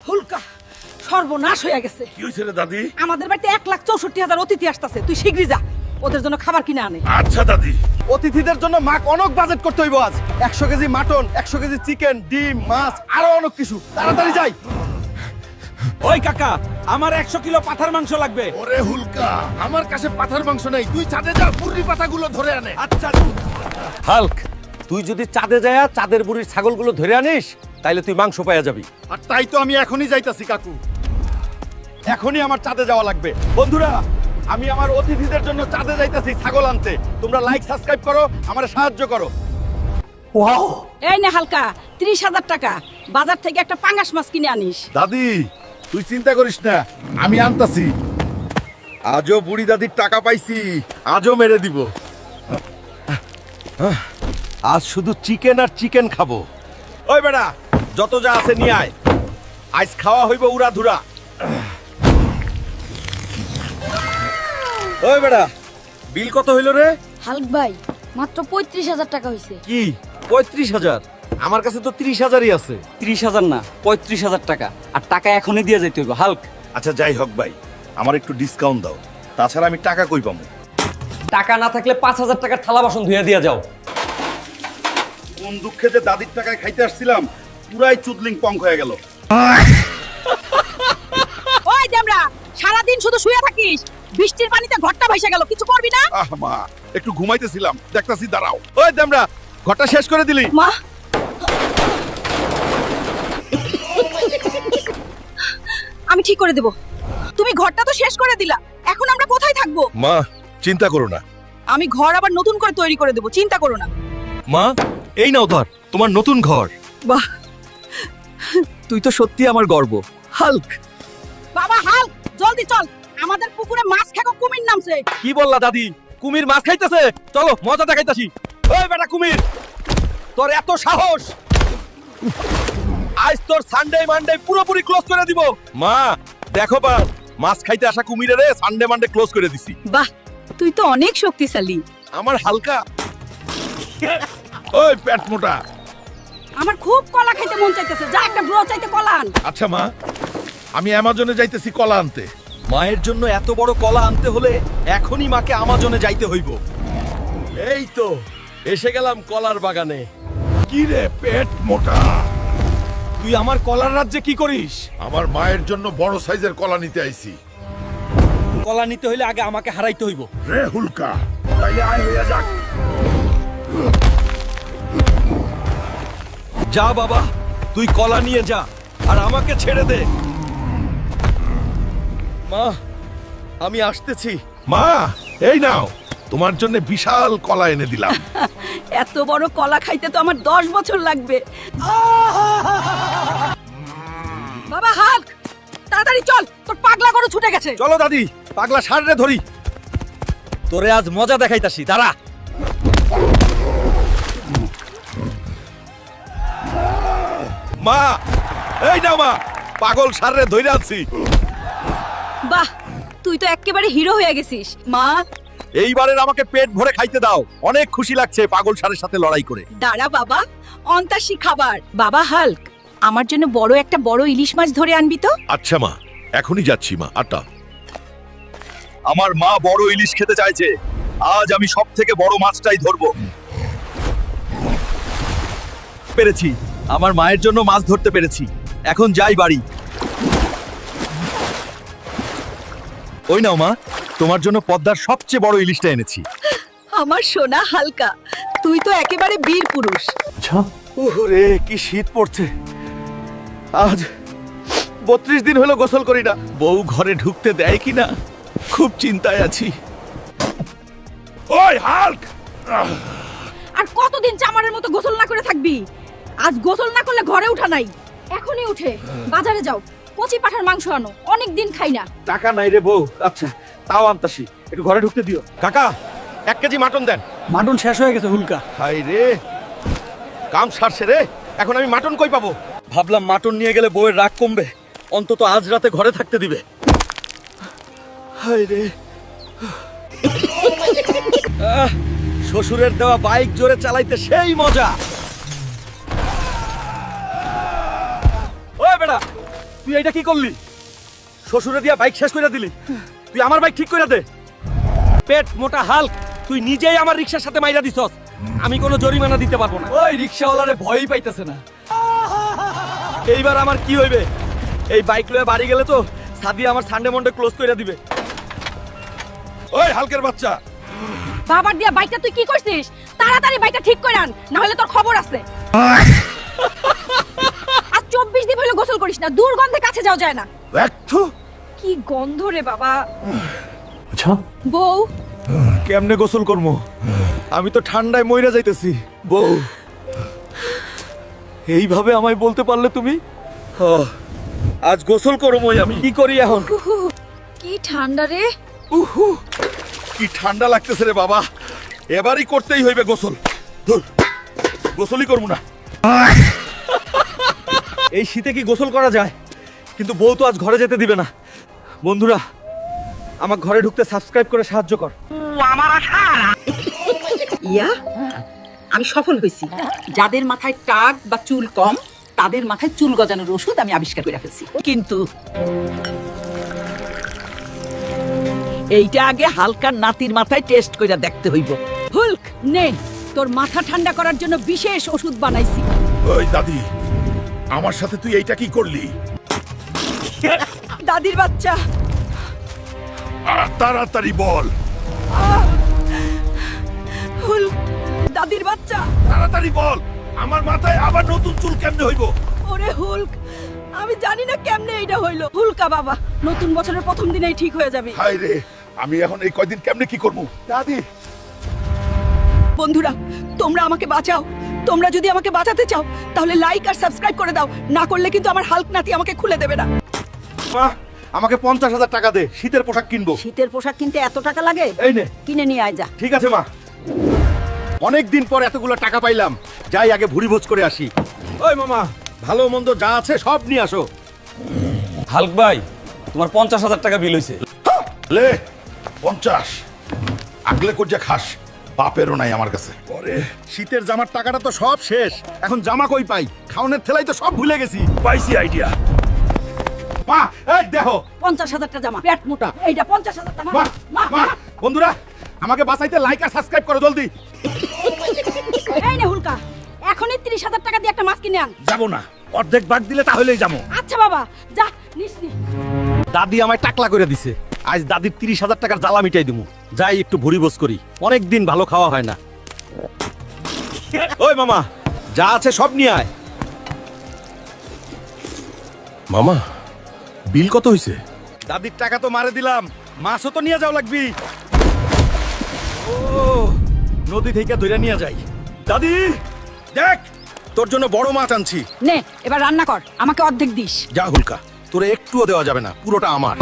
হুলকা সর্বনাশ হয়ে গেছে। কি হইছে রে দাদি? আমাদের বাড়িতে 1,64,000 অতিথি আসতেছে, তুই শীঘ্রই যা, ওদের জন্য খাবার কিনে আনে। আচ্ছা দাদি। অতিথিদের জন্য মাক অনেক বাজেট করতে হইব আজ। 100 কেজি মাটন, 100 কেজি চিকেন, ডিম, মাছ, আরো অনেক কিছু। তাড়াতাড়ি যাই। ওই কাকা, আমার 100 কিলো পাঠার মাংস লাগবে। ওরে হুলকা, আমার কাছে পাথার মাংস নাই, তুই ছাদে যা মুরগি পাতাগুলো ধরে আনে। আচ্ছা। হাল্ক, তুই যদি চাঁদে যায় চাঁদের বুড়ির ছাগলগুলো ধরে আনিস তাইলে তুই মাংস পাওয়া যাবি। আর তাই তো আমি এখনই যাইতাছি কাকু। এখনই আমার চাঁদে যাওয়া লাগবে। বন্ধুরা, আমি আমার অতিথিদের জন্য চাঁদে যাইতাছি ছাগল আনতে। তোমরা লাইক সাবস্ক্রাইব করো, আমারে সাহায্য করো। ওয়াও! এই নে হালকা, 30,000 টাকা, বাজার থেকে একটা পাঙ্গাস মাছ কিনে আনিস। দাদি তুই চিন্তা করিস না, আমি আনতাছি। আজও বুড়ি দাদির টাকা পাইছি, আজও মেরে দিব। আজ শুধু চিকেন আর চিকেন খাবো। ওই বেটা, যত যা আছে নিয়ে আয়। আজ খাওয়া হইব উড়া ধুরা। ওই বেটা, বিল কত হইল রে? হাল্ক ভাই, মাত্র 35,000 টাকা হয়েছে। কি 35,000? আমার কাছে তো 30,000ই আছে। 30,000 না, 35,000 টাকা। আর টাকা এখনই দিয়ে যাইতে হইব হাল্ক। আচ্ছা যাই হোক ভাই, আমার একটু ডিসকাউন্ট দাও, তাছাড়া আমি টাকা কই পাবো? টাকা না থাকলে 5,000 টাকার থালা বাসন ধুয়ে দিয়ে যাও। কোন দুঃখে যে দাদির টাকায় খাইতে আসছিলাম, পুরাই চুদলিং পঙ্ক হয়ে গেল। ওই দেমরা, সারাদিন শুধু শুয়ে থাকিস, বৃষ্টির পানিতে ঘরটা ভাইসা গেল, কিছু করবি না? আহ মা, একটু ঘুমাইতেছিলাম, দেখতাছি, দাঁড়াও। ওই দেমরা, ঘরটা শেষ করে দিলি? মা, আমি ঠিক করে দেব, তুমি ঘরটা তো শেষ করে দিলা, এখন আমরা কোথায় থাকবো? মা চিন্তা করো না। আমি ঘর আবার নতুন করে তৈরি করে দেব, চিন্তা করো না। মা, এই নাও ধর তোমার নতুন ঘর। বাহ, তুই তো সত্যি আমার গর্ব, হাল্ক। বাবা হাল্ক, জলদি চল, আমাদের পুকুরে মাছ খাকো কুমির নামছে। কি বললা দাদি? কুমির মাছ খাইতেছে? চলো মজা দেখাইতাছি। ওই বেটা কুমির, তোর এত সাহস! আজ তোর সানডে মানডে পুরোপুরি ক্লোজ করে দিব। মা দেখো, বা মাছ খাইতে আসা কুমিরে সানডে মানডে ক্লোজ করে দিছি। বাহ, তুই তো অনেক শক্তিশালী। আমার হালকা। ওই পেট মোটা। আমার খুব কলা খাইতে মন চাইতেছে, যা একটা ব্রো চাইতে কলা আন। আচ্ছা মা, আমি অ্যামাজনে যাইতেছি কলা আনতে। মায়ের জন্য এত বড় কলা আনতে হলে এখনই মাকে আমাজনে যাইতে হইব। এই তো এসে গেলাম কলার বাগানে। কি রে পেট মোটা, তুই আমার কলার রাজ্যে কি করিস? আমার মায়ের জন্য বড় সাইজের কলা নিতে আইছি। কলা নিতে হইলে আগে আমাকে হারাইতে হইব। রে হুলকা, তাইলে আয় হইয়া যাক। যা বাবা, তুই কলা নিয়ে যা আর আমাকে ছেড়ে দে। মা, আমি আসতেছি। মা এই নাও, তোমার জন্য বিশাল কলা এনে দিলাম। এত বড় কলা খাইতে তো আমার 10 বছর লাগবে। বাবা হাল্ক, তাড়াতাড়ি চল, তোর পাগলা গরু ছুটে গেছে। চলো দাদি, পাগলা সাররে ধরি। তোরে আজ মজা দেখাইতাছি, দাঁড়া। মা এই নাও মা, পাগল সাররে ধইরা আছি। বাহ, তুই তো একেবারে হিরো হয়ে গেছিস। মা, এইবারের আমাকে পেট ভরে খাইতে দাও, অনেক খুশি লাগছে পাগল সারের সাথে লড়াই করে। দাঁড়া বাবা, অন্তাসী খাবার। বাবা হাল্ক, আমার জন্য একটা বড় ইলিশ মাছ ধরে আনবি তো। আচ্ছা মা, এখনই যাচ্ছি মা। আটা আমার মা বড় ইলিশ খেতে চাইছে, আজ আমি সব থেকে বড় মাছটাই ধরবো। পেরেছি, আমার মায়ের জন্য মাছ ধরতে পেরেছি। এখন যাই বাড়ি। ওই নাও মা, তোমার জন্য পদ্মার সবচেয়ে বড় ইলিশটা এনেছি। আমার সোনা হালকা, তুই তো একেবারে বীর পুরুষ। ওরে কি শীত পড়ছে। আজ 32 দিন হলো গোসল করি না। বউ ঘরে ঢুকতে দেয় কিনা খুব চিন্তায় আছি। ওই হাল্ক, আর কতদিন চামারের মতো গোসল না করে থাকবি? আজ গোসল না করলে ঘরে উঠা নাই। এখনই উঠে বাজারে যাও, কচি পাঠার মাংস আনো, অনেক দিন খাই না। টাকা নাই রে বউ। আচ্ছা তাও আনতাছি, একটু ঘরে ঢুকতে দিও। কাকা 1 কেজি মাটন দেন। মাটন শেষ হয়ে গেছে হুলকা। হাই রে, কাম সারছে রে, এখন আমি মাটন কই পাবো? ভাবলাম মাটন নিয়ে গেলে বউয়ের রাগ কমবে, অন্তত আজ রাতে ঘরে থাকতে দিবে। হাই রে, শ্বশুরের দেওয়া বাইক জোরে চালাইতে সেই মজা। ওই বেটা, তুই এটা কি করলি? শ্বশুরে দিয়া বাইক শেষ করে দিলি। তুই আমার বাইক ঠিক করে দে। পেট মোটা হাল্ক, তুই নিজেই আমার রিক্সার সাথে মাইরা দিছস। আমি কোনো জরিমানা দিতে পারবো না। ওই রিক্সাওয়ালারে ভয়ই পাইতেছে না। এইবার আমার কি হইবে? এই বাইক লয়ে বাড়ি গেলে তো সাদি আমার সানডে মন্ডে ক্লোজ করে দিবে। ওই হালকের বাচ্চা, বাবার দিয়া বাইকটা তুই কি করছিস? তাড়াতাড়ি বাইকটা ঠিক করে আন, না হলে তোর খবর আছে। আজ 24 দিন হলো গোসল করিস না, দুর্গন্ধে কাছে যাওয়া যায় না। একটু কি গন্ধ রে বাবা। আচ্ছা, বউ, কেমনে গোসল করবো? আমি তো ঠান্ডায় মইরা যাইতেছি। বউ, এইভাবে আমায় বলতে পারলে তুমি? আজ গোসল করবোই আমি। কি করি এখন? কি ঠান্ডা রে। উহু, কি ঠান্ডা লাগতেছে রে বাবা। এবারই করতেই হইবে গোসল। ধুর, গোসলই করবো না। এই শীতে কি গোসল করা যায়? কিন্তু বউ তো আজ ঘরে যেতে দিবে না। বন্ধুরা, আমার ঘরে ঢুকতে সাবস্ক্রাইব করে সাহায্য কর। ইয়া, আমি সফল হয়েছি। যাদের মাথায় টাক বা চুল কম, তাদের মাথায় চুল গজানোর ওষুধ আমি আবিষ্কার করে ফেলছি। কিন্তু এইটা আগে হালকা নাতির মাথায় টেস্ট করে দেখতে হইব। হুলক নে, তোর মাথা ঠান্ডা করার জন্য বিশেষ ওষুধ বানাইছি। ওই দাদি, আমার সাথে তুই এইটা কি করলি? দাদির বাচ্চা। তাড়াতাড়ি বল। হুলক, দাদির বাচ্চা। তাড়াতাড়ি বল, আমার মাথায় আবার নতুন চুল কেমনে হইব? ওরে হুলক, আমি জানি না কেমনে এইটা হইলো। হুলকা বাবা, নতুন বছরের প্রথম দিনেই ঠিক হয়ে যাবে। হাই রে, আমি এখন এই কয়দিন কেমনে কি করবো? দাদি, বন্ধুরা, তোমরা আমাকে বাঁচাও। তোমরা যদি আমাকে বাঁচাতে চাও তাহলে লাইক আর সাবস্ক্রাইব করে দাও, না করলে কিন্তু আমার হাল্ক নাতি আমাকে খুলে দেবে না। মা, আমাকে 50,000 টাকা দে, শীতের পোশাক কিনবো। শীতের পোশাক কিনতে এত টাকা লাগে? এই নে। কিনে নিয়ে আয় যা। ঠিক আছে মা। অনেক দিন পর এতগুলো টাকা পাইলাম, যাই আগে ভুড়ি ভোজ করে আসি। ওই মামা, ভালো মন্দ যা আছে সব নিয়ে আসো। হাল্ক ভাই, তোমার 50,000 টাকা বিল হইছে। লে 50 আগলে কইজা খাস, বাপেরও নাই আমার কাছে। পরে শীতের জামার টাকাটা তো সব শেষ, এখন জামা কই পাই? খাওনের থেলাই তো সব ভুলে গেছি। পাইছি আইডিয়া। মা, এই দেখো 50,000 টাকা জামা, পেট মোটা। এইটা 50,000 টাকা। মা, মা, বন্ধুরা আমাকে বাঁচাইতে লাইক আর সাবস্ক্রাইব করো জলদি। এই নে হুলকা, এখনই 30,000 টাকা দিয়ে একটা মাছ কিনে আন। যাবো না, অর্ধেক ভাগ দিলে তাহলেই যাবো। আচ্ছা বাবা, যা নিসনি। দাদি আমায় টাকলা করে দিছে। আজ দাদির 30,000 টাকার জ্বালা মিটাই দিমু। যাই একটু ভুড়ি ভোজ করি, অনেক দিন ভালো খাওয়া হয় না। ওই মামা, যা আছে সব নিয়ে আয়। মামা, বিল কত হইছে? দাদির টাকা তো মারে দিলাম, মাছও তো নিয়ে যাও লাগবি। ও, নদী থেকে ধরে নিয়ে যাই। দাদি, দেখ তোর জন্য বড় মাছ আনছি। নে, এবার রান্না কর, আমাকে অর্ধেক দিস। যা হুলকা, তোরে একটুও দেওয়া যাবে না, পুরোটা আমার।